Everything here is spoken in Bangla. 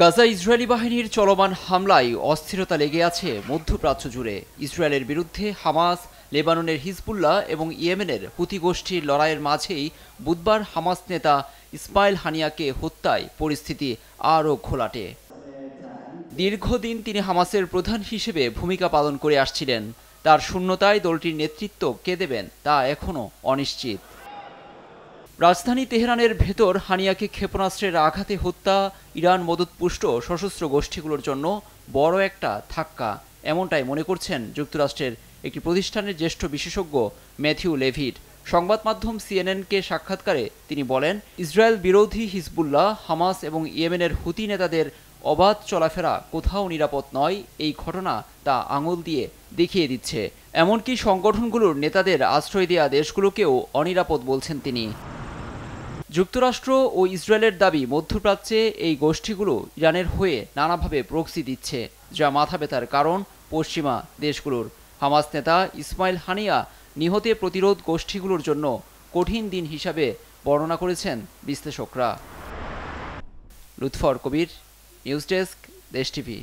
গাজা ইসরায়েলি বাহিনীর চলমান হামলায় অস্থিরতা লেগে আছে মধ্যপ্রাচ্য জুড়ে। ইসরায়েলের বিরুদ্ধে হামাস, লেবাননের হিজবুল্লাহ এবং ইয়েমেনের হুতি গোষ্ঠীর লড়াইয়ের মাঝেই বুধবার হামাস নেতা ইসমাইল হানিয়াকে হত্যায় পরিস্থিতি আরও ঘোলাটে। দীর্ঘদিন তিনি হামাসের প্রধান হিসেবে ভূমিকা পালন করে আসছিলেন। তার শূন্যতায় দলটির নেতৃত্ব কে দেবেন তা এখনও অনিশ্চিত। রাজধানী তেহরানের ভেতর হানিয়াকে ক্ষেপণাস্ত্রের আঘাতে হত্যা ইরান মদতপুষ্ট সশস্ত্র গোষ্ঠীগুলোর জন্য বড় একটা ধাক্কা, এমনটাই মনে করছেন যুক্তরাষ্ট্রের একটি প্রতিষ্ঠানের জ্যেষ্ঠ বিশেষজ্ঞ ম্যাথিউ লেভিট। সংবাদ মাধ্যম সিএনএনকে সাক্ষাৎকারে তিনি বলেন, ইসরায়েল বিরোধী হিজবুল্লাহ, হামাস এবং ইয়েমেনের হুতি নেতাদের অবাধ চলাফেরা কোথাও নিরাপদ নয়। এই ঘটনা তা আঙুল দিয়ে দেখিয়ে দিচ্ছে। এমনকি সংগঠনগুলোর নেতাদের আশ্রয় দেওয়া দেশগুলোকেও অনিরাপদ বলছেন তিনি। যুক্তরাষ্ট্র ও ইসরায়েলের দাবি, মধ্যপ্রাচ্যে এই গোষ্ঠীগুলো ইরানের হয়ে নানাভাবে প্রক্সি দিচ্ছে, যা মাথাব্যথার কারণ পশ্চিমা দেশগুলোর। হামাস নেতা ইসমাইল হানিয়া নিহতে প্রতিরোধ গোষ্ঠীগুলোর জন্য কঠিন দিন হিসাবে বর্ণনা করেছেন বিশ্লেষকরা। লুৎফর কবির, নিউজ ডেস্ক, দেশ টিভি।